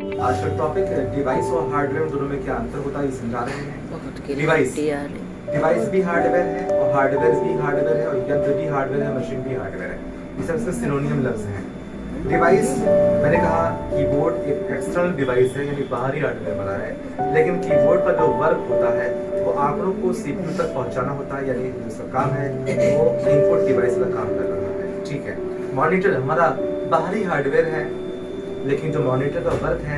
आज का टॉपिक है डिवाइस और हार्डवेयर दोनों में क्या अंतर होता है ये समझा रहे हैं। डिवाइस भी हार्डवेयर है और हार्डवेयर भी हार्डवेयर है और यंत्र भी हार्डवेयर है, मशीन भी हार्डवेयर है। ये सब इसके सिनोनियम लफ्ज हैं। डिवाइस मैंने कहा कीबोर्ड एक एक्सटर्नल डिवाइस है, यानी बाहरी हार्डवेयर बना है, लेकिन कीबोर्ड का जो वर्क होता है वो आंकड़ों को सीपीयू तक पहुंचाना होता है, यानी जिसका काम है वो इनपुट डिवाइस का काम कर रहा है। ठीक है। मॉनिटर हमारा बाहरी हार्डवेयर है, लेकिन जो मॉनिटर का वर्क है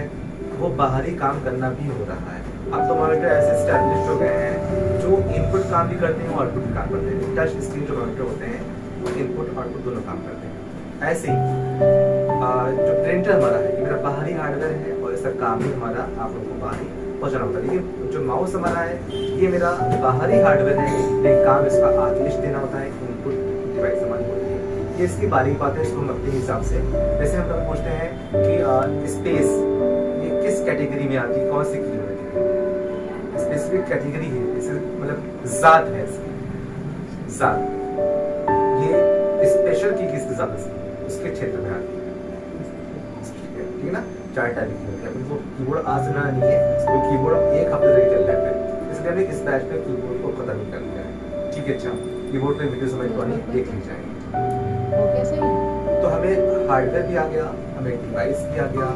वो बाहरी काम करना भी हो रहा है। अब तो मॉनिटर ऐसे स्टैब्लिश हो गए हैं जो इनपुट काम भी करते हैं और आउटपुट भी काम करते हैं। टच स्क्रीन जो मॉनिटर होते हैं वो इनपुट आउटपुट दोनों काम करते हैं। ऐसे ही जो प्रिंटर हमारा है ये मेरा बाहरी हार्डवेयर है और इसका काम भी हमारा आप लोगों को बाहरी पहुंचाना होता है। लेकिन जो माउस हमारा है ये मेरा बाहरी हार्डवेयर है, लेकिन काम इसका आदेश देना होता है, इनपुट डिवाइस हमारी होती है। ये इसकी बारीक बात है, इसको हम अपने हिसाब से जैसे हम कभी पूछते हैं कि स्पेस ये किस कैटेगरी में आती है, कौन सी कैटेगरी, स्पेसिफिक कैटेगरी है, इसे मतलब जात है इसकी जात, ये स्पेशल की किस जात है उसके क्षेत्र में आती है। ठीक है ना। चार टाइप की होती है। अपने को कीबोर्ड आज बनाना नहीं है, इसको कीबोर्ड हम एक हफ्ते तक चल रहा है, इसलिए हमने इस बैच में कीबोर्ड को खत्म नहीं कर दिया है। ठीक है। अच्छा, कीबोर्ड पे वीडियो समझ तो नहीं देख ली जाएगी। ओके सही। तो हमें हार्डवेयर भी आ गया, हमें डिवाइस भी आ गया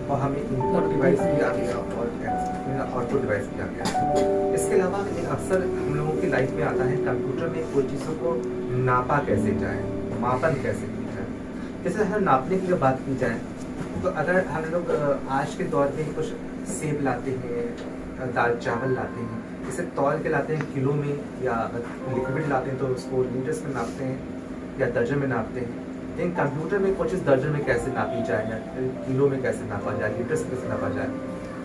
और हमें इनपुट डिवाइस भी आ गया और आउटपुट डिवाइस भी आ गया। इसके अलावा अक्सर हम लोगों की लाइफ में आता है कंप्यूटर में कोई चीज़ों को नापा कैसे जाए, मापन कैसे की जाए। जैसे हर नापने की बात की जाए तो अगर हम लोग आज के दौर में कुछ सेब लाते हैं, दाल चावल लाते हैं, इसे तौल के लाते हैं किलो में, या लिक्विड लाते हैं तो उसको लीटर्स में नापते हैं या दर्जन में नापते हैं। लेकिन कंप्यूटर में कुछ इस दर्जन में कैसे नापी जाए या किलो में कैसे नापा जाए, लीटर्स में कैसे नापा जाए,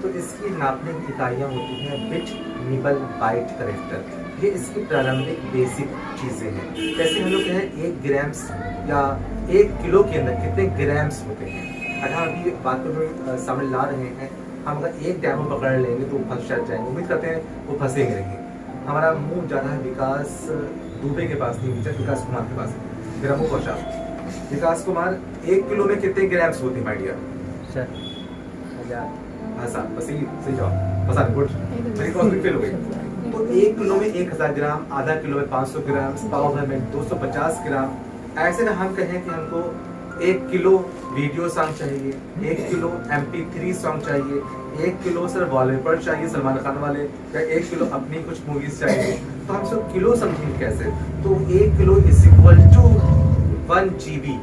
तो इसकी नापने की इकाइयाँ होती हैं बिट, निबल, बाइट, करेक्टर। ये इसकी प्रारंभिक बेसिक चीज़ें हैं। जैसे हम लोग कहें 1 ग्राम्स या 1 किलो के अंदर कितने ग्राम्स होते हैं। अगर हम अभी बात को सामने ला रहे हैं, हम अगर 1 ग्राम पकड़ लेंगे तो फंस जाएंगे। उम्मीद करते हैं वो फंसेंगे नहीं। हमारा मुंह ज़्यादा है विकास दुबे के पास नहीं, विकास कुमार के पास, ग्रामों पहुँचा। विकास कुमार 1 किलो में कितने ग्राम्स होते हैं माय डियर? सर 1000। हाँ सर, बस सही जवाब। बस गुड, मेरी कॉस्ट फेल हो गई। तो 1 किलो में 1000 ग्राम, आधा किलो में 500 ग्राम, पाव भर में 250 ग्राम। ऐसे ना हम कहें कि हमको 1 किलो वीडियो सॉन्ग चाहिए, 1 किलो MP3 सॉन्ग चाहिए, 1 किलो सर वॉलपेपर चाहिए सलमान खान वाले, या 1 किलो अपनी कुछ मूवीज चाहिए, तो हम सब किलो समझेंगे कैसे? तो 1 kilo is equal to 1 GB।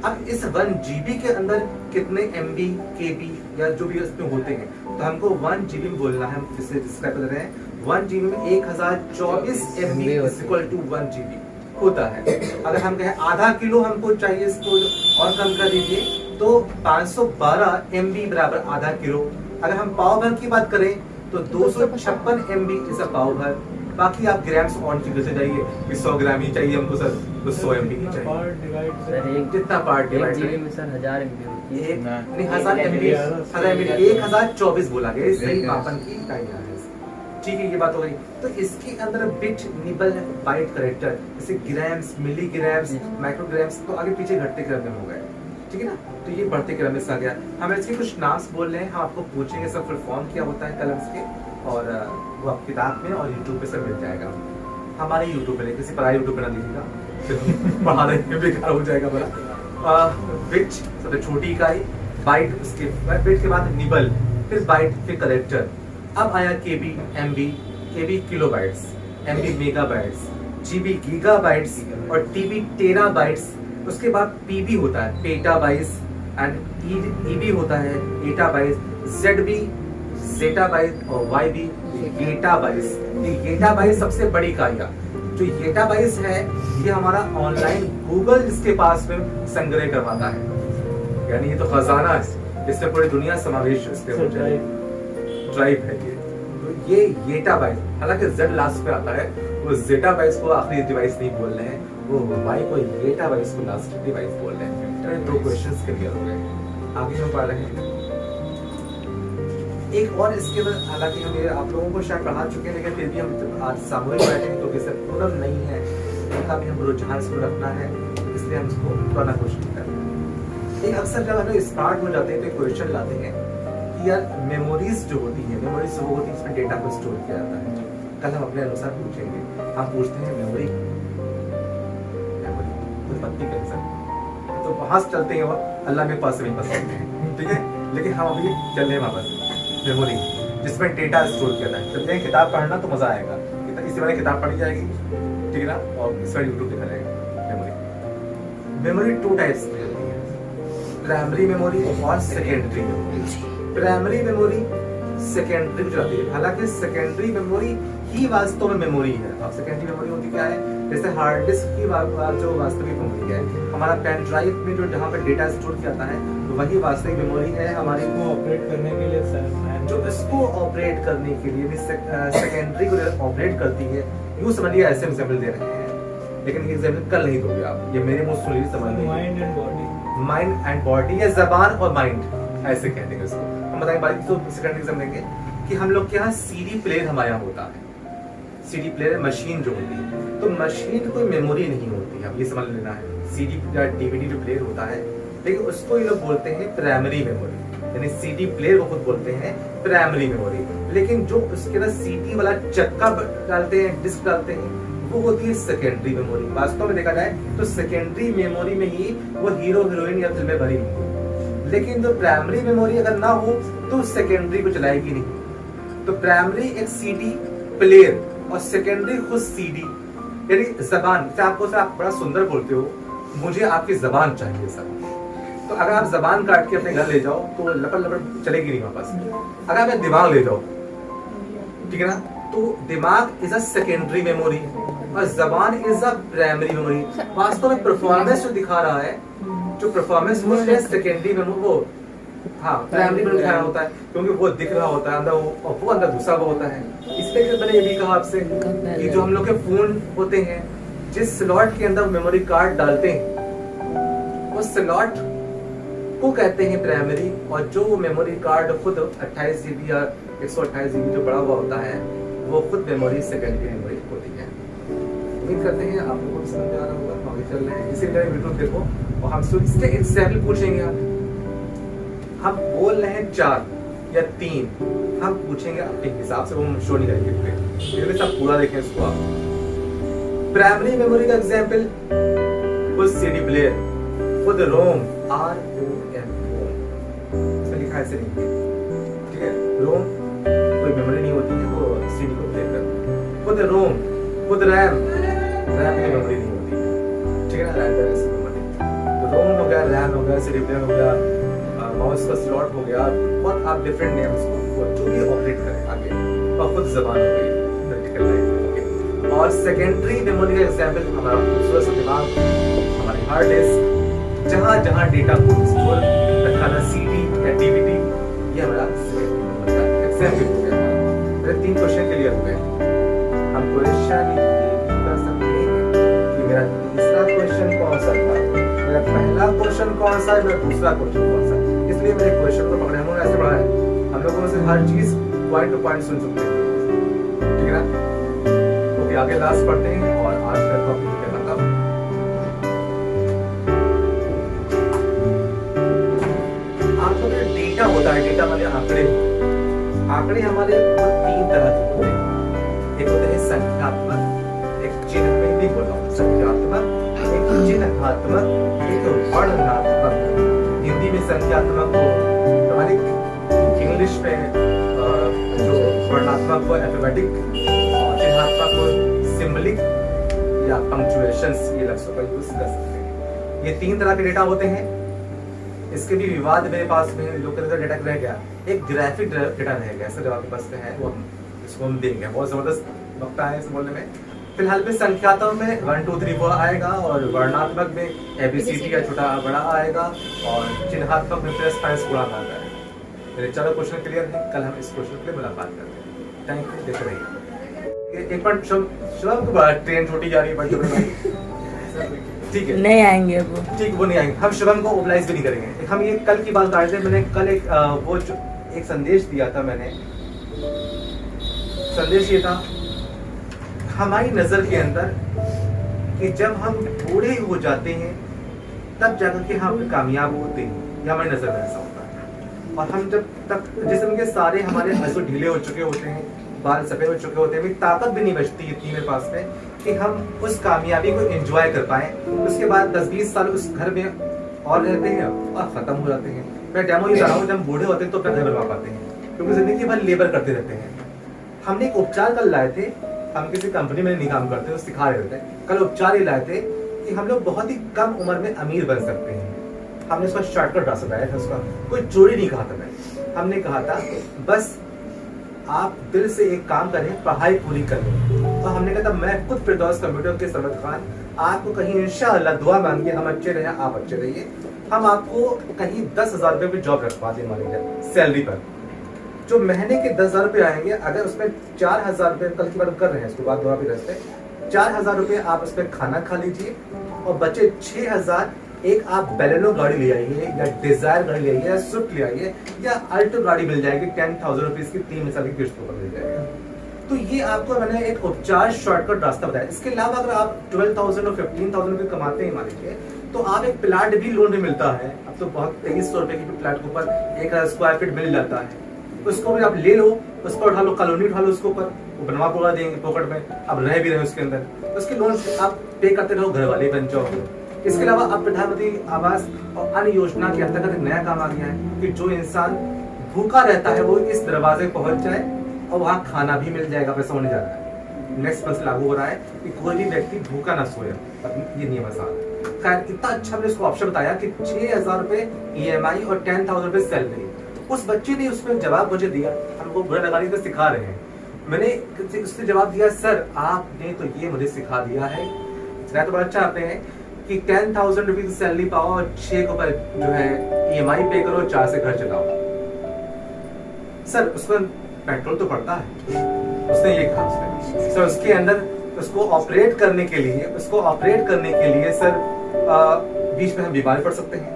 अब इस 1 GB के अंदर कितने MB, KB या जो भी उसमें होते हैं, तो हमको 1 GB में बोलना है। हम जिससे डिस्क्राइब कर रहे हैं 1 GB में 1024 MB is equal to 1 GB होता है। अगर हम कहें आधा किलो हमको चाहिए, इसको और कम कर दीजिए, तो 512 MB बराबर आधा किलो। अगर हम पाव भर की बात करें तो 256 MB इज अ पाव भर। बाकी आप ग्राम्स और चीज़ से जाइए कि 100 ग्राम ही चाहिए हमको सर, तो 100 MB ही चाहिए। सर एक जितना पार्ट डिवाइड GB में सर 1000 MB होती है। नहीं 1000 MB, 1024 बोला गया, सही मापन की इकाइयाँ है। ठीक है, ये बात हो गई। तो इसके अंदर बिट, निबल, बाइट, करेक्टर, जैसे ग्राम्स, मिलीग्राम्स, माइक्रोग्राम्स, तो आगे पीछे घटते क्रम में हो गए। ठीक है ना। तो ये बढ़ते क्रम में आ गया। हम इसके कुछ नाम्स बोल रहे हैं, हम आपको पूछेंगे सब फिर फॉर्म क्या होता है कलम्स के, और वो आप किताब में और यूट्यूब पे सब मिल जाएगा। हमारे यूट्यूब पे, किसी पराई यूट्यूब पे ना देखिएगा, पढ़ाने में बेकार हो जाएगा बड़ा। बिट सबसे छोटी इकाई, बाइट उसके बिट के बाद निबल, फिर बाइट, फिर करेक्टर। अब आया KB, MB, KB kilobytes, MB megabytes, GB gigabytes और TB टेराबाइट्स। उसके बाद PB होता है पेटाबाइट्स एंड EB होता है एटाबाइट्स, ZB जेटाबाइट और YB गेटाबाइट्स। ये गेटाबाइट्स सबसे बड़ी इकाइयाँ। जो गेटाबाइट्स है ये हमारा ऑनलाइन गूगल इसके पास में संग्रह करवाता है, यानी ये तो खजाना है, इसमें पूरी दुनिया समावेश इसमें हो जाए। ड्राइव है ये। तो ये गेटाबाइट, हालांकि Z लास्ट पे आता है, वो जेटाबाइट्स को आखिरी डिवाइस नहीं बोल रहे हैं, वो Y को गेटाबाइट्स को लास्ट डिवाइस बोल रहे हैं। 2 क्वेश्चंस क्लियर हो गए। आगे हम पढ़ रहे हैं एक और इसके बाद, हालांकि हम ये आप लोगों को शायद पढ़ा चुके हैं, लेकिन फिर भी हम आज सामूहिक बैठे हैं क्योंकि सब पूरा नहीं है, इनका भी हम रुझान शुरू रखना है, इसलिए हम इसको पढ़ना कोशिश कर रहे हैं। एक अक्सर जब हम स्मार्ट हो जाते हैं तो क्वेश्चन लाते हैं कि यार मेमोरीज जो होती है, मेमोरीज वो होती है जिसमें डेटा को स्टोर किया जाता है। कल हम अपने अनुसार पूछेंगे, हम पूछते हैं मेमोरी, मेमोरी तो पत्ती कैंसर, तो वहां से चलते हैं और अल्लाह के पास से भी फंस सकते हैं, ठीक है। लेकिन हम अभी चल रहे हैं वहां पर मेमोरी जिसमें डेटा स्टोर किया जाता है। चलते हैं किताब पढ़ना तो मजा आएगा, इसी वाली किताब पढ़ी जाएगी, ठीक है ना, और इस वाली यूट्यूब देखा जाएगा। मेमोरी, मेमोरी 2 टाइप्स की होती है, प्राइमरी मेमोरी और secondary memory. Primary memory secondary जाती है, हालांकि सेकेंडरी मेमोरी ही वास्तव में मेमोरी है। अब सेकेंडरी मेमोरी होती क्या है, जैसे हार्ड डिस्क की जो वास्तविक मेमोरी है, हमारा पेन ड्राइव में जो जहाँ पे डेटा स्टोर किया जाता है वही वास्तविक मेमोरी है हमारी को ऑपरेट करने के लिए जो इसको ऑपरेट करने के लिए भी सेकेंडरी को ऑपरेट करती है। यूं समझिए, ऐसे एग्जाम्पल दे रहे हैं लेकिन ये एग्जाम्पल कल नहीं दोगे आप, ये मेरे मुंह सुन लीजिए, समझ लीजिए। Mind and body, mind and body या जबान और माइंड ऐसे कह देंगे इसको। हम बताएंगे बारीक तो सेकेंडरी समझेंगे कि हम लोग के यहाँ सीडी प्लेयर हमारे यहाँ होता है, सीडी प्लेयर मशीन जो होती है, तो मशीन कोई मेमोरी नहीं होती है, अब ये समझ लेना है। सीडी या डीवीडी जो प्लेयर होता है, लेकिन उसको ये लोग बोलते हैं प्राइमरी मेमोरी, यानी सीडी प्लेयर को खुद बोलते हैं प्राइमरी मेमोरी। लेकिन जो उसके अंदर सीडी वाला चक्का डालते हैं, डिस्क डालते हैं, वो होती है सेकेंडरी मेमोरी। वास्तव में देखा जाए तो सेकेंडरी मेमोरी में ही वो हीरो हीरोइन या फिल्में भरी हुई, लेकिन जो प्राइमरी मेमोरी अगर ना हो तो सेकेंडरी को चलाएगी नहीं। तो प्राइमरी एक सीडी प्लेयर और सेकेंडरी खुद सीडी, यानी जबान से आपको से आप बड़ा सुंदर बोलते हो, मुझे आपकी जबान चाहिए सर। तो अगर आप जबान काट के अपने घर ले जाओ तो लपड़ लपड़ चलेगी नहीं वापस। अगर आप दिमाग ले जाओ, ठीक है ना, तो दिमाग इज अ सेकेंडरी मेमोरी और जबान इज अ प्राइमरी मेमोरी। वास्तव में परफॉर्मेंस जो दिखा रहा है, जो परफॉर्मेंस वो सेकेंडरी मेमोरी, वो हाँ प्राइमरी मेमोरी दिखा होता है, क्योंकि वो दिख रहा होता है अंदर, वो अंदर घुसा हुआ होता है। इसलिए मैंने ये भी कहा आपसे कि जो हम लोग के फोन होते हैं, जिस स्लॉट के अंदर मेमोरी कार्ड डालते हैं उस स्लॉट को कहते हैं प्राइमरी, और जो मेमोरी कार्ड खुद 28 GB या 128 GB जो बड़ा हुआ होता है वो खुद मेमोरी सेकेंडरी मेमोरी होती है। उम्मीद करते हैं आप लोगों को समझ में आ रहा होगा। आगे चल रहे हैं, इसी तरह वीडियो देखो और हम इसके एग्जाम्पल पूछेंगे। हम बोल रहे हैं 4 या 3, हम पूछेंगे अपने हिसाब से, वो हम शो नहीं करेंगे, इसलिए सब पूरा देखें इसको आप। प्राइमरी मेमोरी का एग्जाम्पल खुद सीडी प्लेयर, खुद रोम, ROM, इसमें लिखा है ऐसे नहीं, ठीक है। रोम कोई मेमोरी नहीं होती है, वो सीडी को प्ले करता है। खुद रोम, खुद रैम, रैम की मेमोरी नहीं होती है, ठीक है ना, रैम ऐसी मेमोरी। तो रोम हो गया, रैम हो गया, सीडी प्लेयर हो गया, माउस का स्लॉट हो गया, बहुत आप डिफरेंट नेम्स को जो भी ऑपरेट करें आगे, और खुद जबान हो गई प्रैक्टिकल लाइफ। और सेकेंडरी मेमोरी का एग्जाम्पल हमारा खूबसूरत सा दिमाग, हमारी हार्ड डिस्क, जहाँ जहाँ डेटा को स्टोर रखा था, सीडी या डीवीडी, ये हमारा एग्जाम्पल हो गया। मेरे 3 क्वेश्चन क्लियर हो गए। हम क्वेश्चन कर सकते हैं कि मेरा तीसरा क्वेश्चन कौन सा था, मेरा पहला क्वेश्चन कौन सा है, मेरा दूसरा क्वेश्चन कौन सा, इसलिए मेरे क्वेश्चन को पकड़े। हम लोग ऐसे पढ़ा है, हम लोगों से हर चीज पॉइंट टू पॉइंट सुन सकते हैं, ठीक है ना। तो आगे लास्ट पढ़ते हैं और आज का टॉपिक क्या मतलब आपको डेटा होता है। डेटा माने आंकड़े, आंकड़े हमारे 3 तरह के होते हैं। एक होते हैं संख्यात्मक, एक चिन्ह में भी बोला संख्यात्मक, एक चिन्हात्मक, एक वर्णनात्मक। हिंदी में संख्यात्मक को, हमारी इंग्लिश में जो वर्णनात्मक को अल्फाबेटिक, और चिन्हात्मक को सिंबलिक या पंक्चुएशंस, ये लफ्जों का यूज कर सकते हैं। ये 3 तरह के डेटा होते हैं। इसके भी विवाद मेरे पास में, लोग कहते हैं डेटा रह गया, एक ग्राफिक डेटा रह गया, ऐसा जवाब आपके पास में है, वो इसको हम देंगे। बहुत जबरदस्त वक्ता है इस बोलने में। फिलहाल में संख्यात्मक में 1 2 3 4 आएगा, और वर्णात्मक में ABCD या छोटा बड़ा आएगा, और चिन्हात्मक में प्लस माइनस गुणा आता है। मेरे 4 क्वेश्चन क्लियर है। कल हम इस क्वेश्चन के लिए मुलाकात करते हैं। थैंक यू, देखते रहिए। एक बार शुभम को ट्रेन छोटी जा रही है, बट ठीक है, नहीं आएंगे वो, ठीक, वो नहीं आएंगे। हम शुभम को ओबलाइज भी नहीं करेंगे। हम ये कल की बात कर रहे थे, मैंने कल एक संदेश दिया था। मैंने संदेश ये था हमारी नजर के अंदर कि जब हम बूढ़े हो जाते हैं तब जाकर के हम कामयाब होते हैं, ये हमारी नजर में ऐसा होता है। और हम जब तक जिस्म के सारे हमारे हंसू ढीले हो चुके होते हैं, बाल सफेद हो चुके होते हैं, अभी ताकत भी नहीं बचती इतनी मेरे पास में कि हम उस कामयाबी को एंजॉय कर पाए। उसके बाद 10-20 साल उस घर में और रहते हैं और खत्म हो जाते हैं। मैं डेमो ये रहा हूँ, जब बूढ़े होते हैं तो अपना घर बनवा पाते हैं, क्योंकि जिंदगी भर लेबर करते रहते हैं। हमने एक उपचार कल लाए थे, हम किसी कंपनी में नहीं काम करते, सिखा रहे थे। कल उपचार ये लाए थे कि हम लोग बहुत ही कम उम्र में अमीर बन सकते हैं। हमने उसका शॉर्टकट रास्ता बताया था, उसका कोई चोरी नहीं कहा था। मैं हमने कहा था बस आप दिल से एक काम करें, पढ़ाई पूरी करें। तो हमने कहा था मैं खुद फिरदौस कंप्यूटर के सरमद खान आपको कहीं इंशाअल्लाह दुआ मांगिए, हम अच्छे रहे, आप अच्छे रहिए, हम आपको कहीं 10,000 रुपये की जॉब रखवा दें, मान लीजिए सैलरी पर। जो महीने के 10,000 रुपये आएंगे, अगर उसमें 4,000 रुपये कल की बात कर रहे हैं, उसके बाद दुआ भी रस्ते 4,000 रुपये आप उसमें खाना खा लीजिए और बचे 6,000 एक आप बेलेनो गाड़ी ले आइए या डिजायर गाड़ी ले आइए या स्विफ्ट ले आइए या अल्टो गाड़ी मिल जाएगी 10,000 रुपीज की 3 साल की किस्त पर मिल जाएगा। तो ये आपको मैंने एक उपचार शॉर्टकट रास्ता बताया। इसके अलावा अगर आप 12,000 और 15,000 रुपये कमाते हैं मान लीजिए, तो आप एक प्लाट भी लोन में मिलता है। अब तो बहुत 2300 रुपए की प्लाट के ऊपर 1,000 स्क्वायर फीट मिल जाता है, उसको भी आप ले लो, उस पर उठा लो, कॉलोनी उठा लो, उसके ऊपर वो बनवा पड़ा देंगे पॉकेट में, आप रह भी रहे उसके अंदर, उसके लोन आप पे करते रहो, घर वाले बन जाओ। इसके अलावा अब प्रधानमंत्री आवास और अन्य योजना के अंतर्गत एक नया काम आ गया है कि जो इंसान भूखा रहता है वो इस दरवाजे पहुंच जाए और वहाँ खाना भी मिल जाएगा, पैसा होने जा रहा है। नेक्स्ट मंथ लागू हो रहा है कि कोई भी व्यक्ति भूखा ना सोए, ये नियम है। खैर इतना अच्छा मैंने उसको ऑप्शन बताया कि 6,000 रुपए EMI और 10,000 रुपए सैलरी। उस बच्चे ने उसमें जवाब मुझे दिया, हमको बुरा लगाने का सिखा रहे हैं। मैंने उससे जवाब दिया, सर आपने तो ये मुझे सिखा दिया है, तो बड़ा अच्छा आपने है कि 10,000 रुपीज सैलरी पाओ और 6 को जो है EMI पे करो, 4 से घर चलाओ। सर उसको पेट्रोल तो पड़ता है, उसने ये कहा। उसने सर उसके अंदर उसको ऑपरेट करने के लिए सर बीच में हम बीमार पड़ सकते हैं।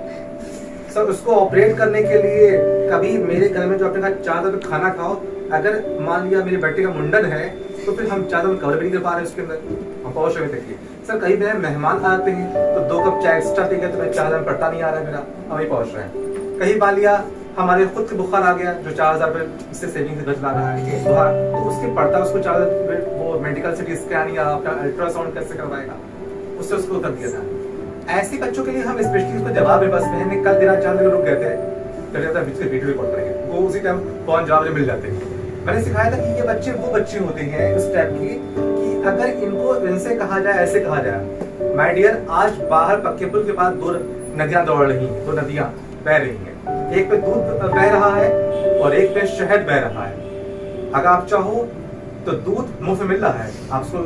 सर उसको ऑपरेट करने के लिए कभी मेरे घर में जो आपने कहा 4 दिन खाना खाओ, अगर मान लिया मेरे बेटे का मुंडन है तो फिर हम 4 दिन कवर भी नहीं कर पा रहे उसके अंदर, हम पहुंच रहे थे। सर कहीं मेरे मेहमान आते हैं तो 2 कप चाय एक्स्ट्रा पी गए तो मैं 4 दिन पड़ता नहीं आ रहा है मेरा, हम ही पहुंच रहे हैं। कहीं मान लिया हमारे खुद के बुखार आ गया जो 4,000 रुपए से सेविंग से खर्च ला रहा है तो उसके पड़ता उसको 4,000 वो मेडिकल सिटी स्कैन या अपना अल्ट्रासाउंड कैसे करवाएगा, उससे उसको कर दिया था। ऐसे बच्चों के लिए हम स्पेशली उसको जवाब है, बस मैंने कल तेरा 4 दिन रुक गए थे, चले जाता बीच में वीडियो रिकॉर्ड करेंगे, वो उसी टाइम फोन जवाब मिल जाते हैं। मैंने सिखाया था कि ये बच्चे वो बच्चे होते हैं इस टाइप की कि अगर इनको इनसे कहा जाए, ऐसे कहा जाए, माय डियर आज बाहर पक्के पुल के पास 2 नदियां दौड़ रही हैं, 2 नदियां बह रही हैं, एक पे दूध बह रहा है और एक पे शहद बह रहा है। अगर आप चाहो तो दूध मुफ्त मिल रहा है, आप उसको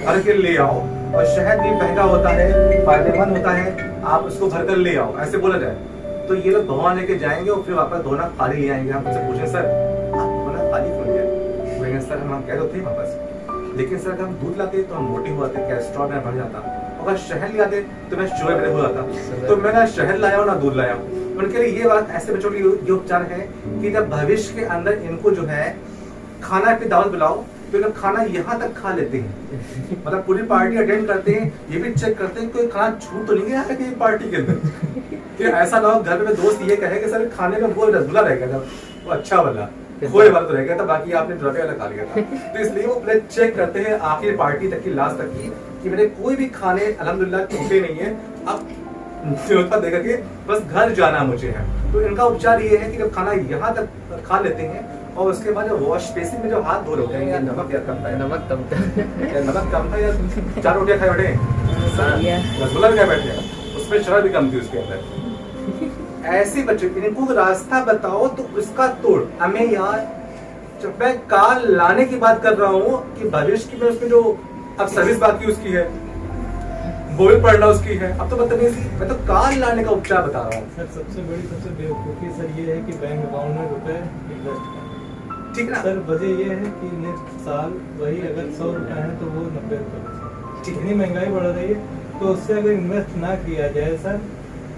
भर के ले आओ, और शहद भी महंगा होता है, फायदेमंद होता है, आप उसको भर कर ले आओ, ऐसे बोला जाए। तो ये लोग भगवान लेके जाएंगे और फिर वापस धोना खाली ले आएंगे। हम उनसे पूछे सर आप धोना खाली क्यों लिया? सर हम कह रहे थे वापस, लेकिन सर अगर हम दूध लाते तो हम मोटे हुआ थे, कैस्ट्रॉल में बढ़ जाता, अगर शहद लाते तो मैं शुगर में हो जाता। तो मैं ना शहद लाया हूँ ना दूध लाया हूँ। उनके लिए ये बात ऐसे बच्चों के लिए ये उपचार है कि जब भविष्य के अंदर इनको जो है खाना की दावत बुलाओ तो लोग खाना यहाँ तक खा लेते हैं, मतलब पूरी पार्टी अटेंड करते हैं, ये भी चेक करते हैं कोई खाना छूट तो नहीं गया है कि पार्टी के अंदर। फिर ऐसा ना हो घर में दोस्त ये कहे कि सर खाने में वो रसगुल्ला रह गया था, वो अच्छा वाला खोए वाला तो रह गया था, बाकी आपने ड्राफे वाला खा लिया था। तो इसलिए वो पहले चेक करते हैं आखिर पार्टी तक की, लास्ट तक की, कि मेरे कोई भी खाने अल्हम्दुलिल्लाह टूटे नहीं है, अब देखा कि बस घर जाना मुझे है। तो इनका उपचार ये है कि जब खाना यहाँ तक खा लेते हैं और उसके बाद जो वॉश बेसिन में जो हाथ धो रहे हैं, नमक यार कम था, नमक कम था यार, 4 रोटियां खाए बैठे, रसगुल्ला भी खाए बैठे, उसमें शराब भी कम थी उसके अंदर। ऐसे बच्चे इनको रास्ता बताओ तो उसका तोड़। हमें यार जब मैं कार लाने की बात कर रहा हूँ कि भविष्य की में उसमें जो अब सर्विस बाकी उसकी है, बोल पड़ना उसकी है, अब तो बदतमीजी, मैं तो कार लाने का उपचार बता रहा हूँ। सर सबसे बेवकूफ़ी सर ये है कि बैंक अकाउंट में रुपए इन्वेस्ट करें, ठीक ना। सर वजह ये है कि नेक्स्ट साल वही अगर 100 रुपए है तो वो 90 रुपए, इतनी महंगाई बढ़ रही है, तो उससे अगर इन्वेस्ट ना किया जाए सर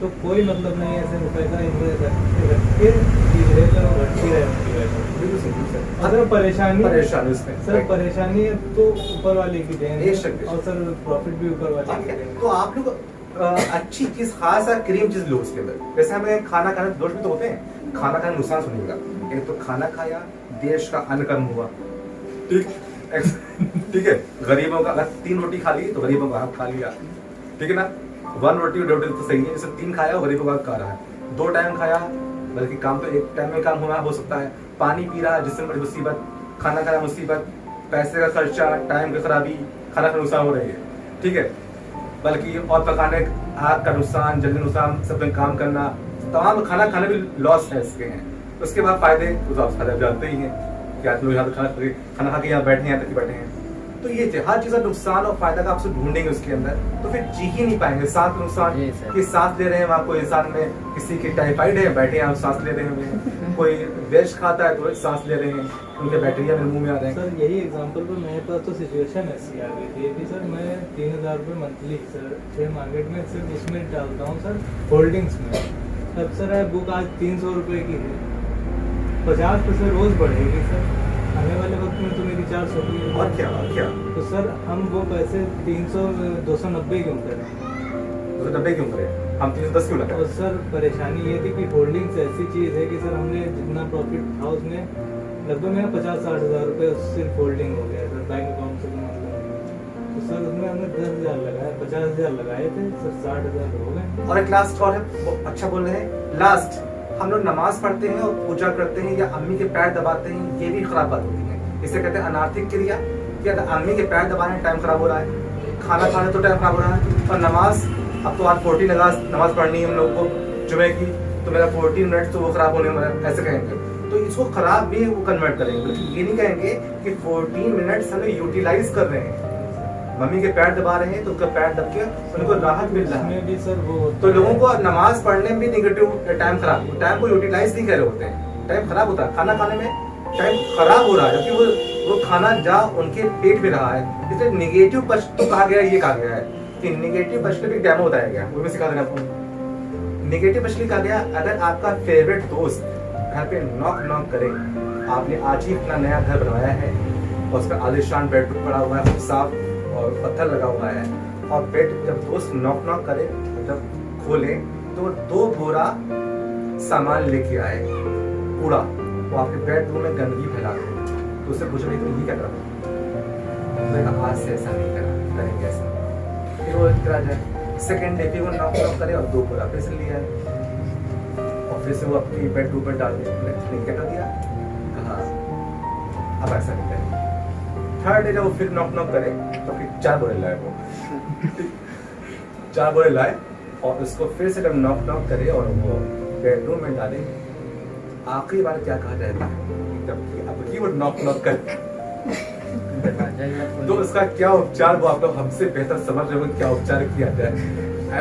तो कोई मतलब नहीं है ऐसे रुपए का इन्वेस्ट रख के घटती रहे। अगर परेशानी इसमें सर परेशानी है तो ऊपर वाले की देन है, बेशक। और सर प्रॉफिट भी ऊपर वाले की देन है। तो आप लोग अच्छी चीज, खास क्रीम चीज लो उसके अंदर। जैसे हमें खाना खाने दोष भी तो होते हैं, खाना खाने नुकसान सुनिएगा। एक तो खाना खाया, देश का अन्न कर्म हुआ, ठीक ठीक है। गरीबों का अगर 3 रोटी खा ली तो गरीबों का हक खा लिया, ठीक है ना। 1 रोटी तो सही है, जैसे 3 खाया गरीबों का हक खा रहा है। 2 टाइम खाया, बल्कि काम तो एक टाइम में काम हो सकता है। पानी पी रहा है जिससे बड़ी मुसीबत, खाना खाया मुसीबत, पैसे का खर्चा, टाइम की खराबी, खाना का नुकसान हो रही है, ठीक है। बल्कि और पकाने आग का नुकसान, जल्दी नुकसान, सब में काम करना, तमाम खाना खाने भी लॉस है इसके हैं। उसके बाद फायदे तो आप फायदे जानते ही हैं कि आज लोग यहाँ खाना खा के यहाँ बैठे हैं, तक बैठे हैं। तो ये हर चीज़ का नुकसान और फायदा का आपसे ढूंढेंगे उसके अंदर, तो फिर जी ही नहीं पाएंगे। सांस का नुकसान कि सांस ले रहे हैं, वहाँ कोई इंसान में किसी की टाइफाइड है, बैठे हैं सांस ले रहे हैं, कोई वेज खाता है तो सांस ले रहे हैं, उनके बैक्टीरिया मेरे मुंह में आ रहे हैं। सर यही एग्जांपल पर मेरे पास तो सिचुएशन ऐसी आ गई थी कि सर मैं 3000 रुपये मंथली सर शेयर मार्केट में सिर्फ उसमें डालता हूँ सर, होल्डिंग्स में। अब सर बुक आज 300 रुपये की है, 50% रोज बढ़ेगी सर, आने वाले वक्त में तो मेरी 400 की है। और क्या तो सर हम वो पैसे 290 क्यों करें? 290 क्यों करें? हम 310 क्यों लगाएं? और सर परेशानी ये थी कि होल्डिंग्स ऐसी चीज़ है कि सर हमने जितना प्रॉफिट था उसमें लगभग मेरा 50-60 हज़ार रुपये सिर्फ होल्डिंग हो गया सर, बैंक अकाउंट से मतलब। तो सर उसमें हमने 10,000 लगाया, 50,000 लगाए थे सर, 60,000 हो गए। और एक लास्ट कॉल है, वो अच्छा बोल रहे हैं। लास्ट, हम लोग नमाज पढ़ते हैं और पूजा करते हैं या अम्मी के पैर दबाते हैं, ये भी खराब बात होती है। इसे कहते हैं अनार्थिक क्रिया, कि अगर अम्मी के पैर दबाने टाइम खराब हो रहा है, खाना खाने तो टाइम खराब हो रहा है, और नमाज, अब तो आज 14 अगस्त नमाज पढ़नी है हम लोग को जुमे की, तो मेरा 14 मिनट तो वो खराब होने वाला है, ऐसे कहेंगे। तो इसको खराब भी वो कन्वर्ट करेंगे, ये नहीं कहेंगे कि 14 मिनट्स हम यूटिलाइज कर रहे हैं। मम्मी के पैर दबा रहे हैं तो उनका पैर दब के उनको राहत मिल रहा है भी सर वो, तो लोगों को नमाज पढ़ने में भी निगेटिव टाइम खराब, टाइम को यूटिलाइज नहीं कर रहे होते हैं, टाइम खराब होता है। खाना खाने में टाइम खराब हो रहा है क्योंकि वो खाना जा उनके पेट में रहा है। इसलिए निगेटिव तो कहा गया, ये कहा गया है कि निगेटिव पश्चिम भी डेमो बताया गया, वो भी सिखा देना आपको। निगेटिव पश्चिम कहा गया, अगर आपका फेवरेट दोस्त घर पे नॉक करे, आपने आज ही अपना नया घर बनवाया है और उसका आलिशान बेडरूम पड़ा हुआ है, साफ और पत्थर लगा हुआ है, और बेड जब दोस्त नॉक करे, जब खोले तो 2 बोरा सामान लेके आए कूड़ा, वो आपके बेडरूम में गंदगी फैला दे, तो उससे पूछो नहीं तो ये क्या करा, आज से ऐसा नहीं करेंगे ऐसा, फिर वो करा जाए। सेकेंड डे फिर वो नॉक करे और 2 बोरा फिर से लिया और फिर से वो अपनी बेडरूम पर डाल दिया, क्या कर दिया, कहा अब ऐसा नहीं करेंगे। थर्ड डे जब वो फिर नॉक करे तो फिर 4 बोरे लाए वो 4 बोरे लाए और उसको फिर से जब नॉक करे और वो बेडरूम में डाले, आखिरी बार क्या कहा जाता है जब अब की वो नॉक करे तो उसका क्या उपचार, वो आप लोग हमसे बेहतर समझ रहे हो क्या उपचार किया जाए।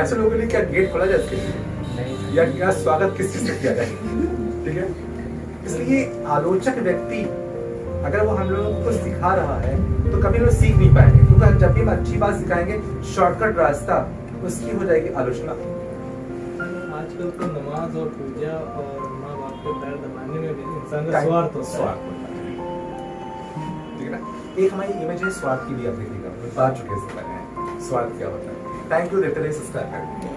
ऐसे लोगों के लिए क्या गेट खोला जाए इसके लिए, या क्या स्वागत किस चीज से किया जाए, ठीक है। इसलिए आलोचक व्यक्ति अगर वो हम लोगों को सिखा रहा है तो कभी लोग सीख नहीं पाएंगे, क्योंकि जब भी हम अच्छी बात सिखाएंगे शॉर्टकट रास्ता उसकी हो जाएगी आलोचना। आजकल तो नमाज और पूजा और माँ बाप के पैर दबाने में भी इंसान का स्वार्थ होता है, ठीक है ना। एक हमारी इमेज है स्वार्थ की भी, आप देखिएगा बता चुके हैं स्वार्थ क्या होता है। थैंक यू, देते रहिए, सब्सक्राइब करें।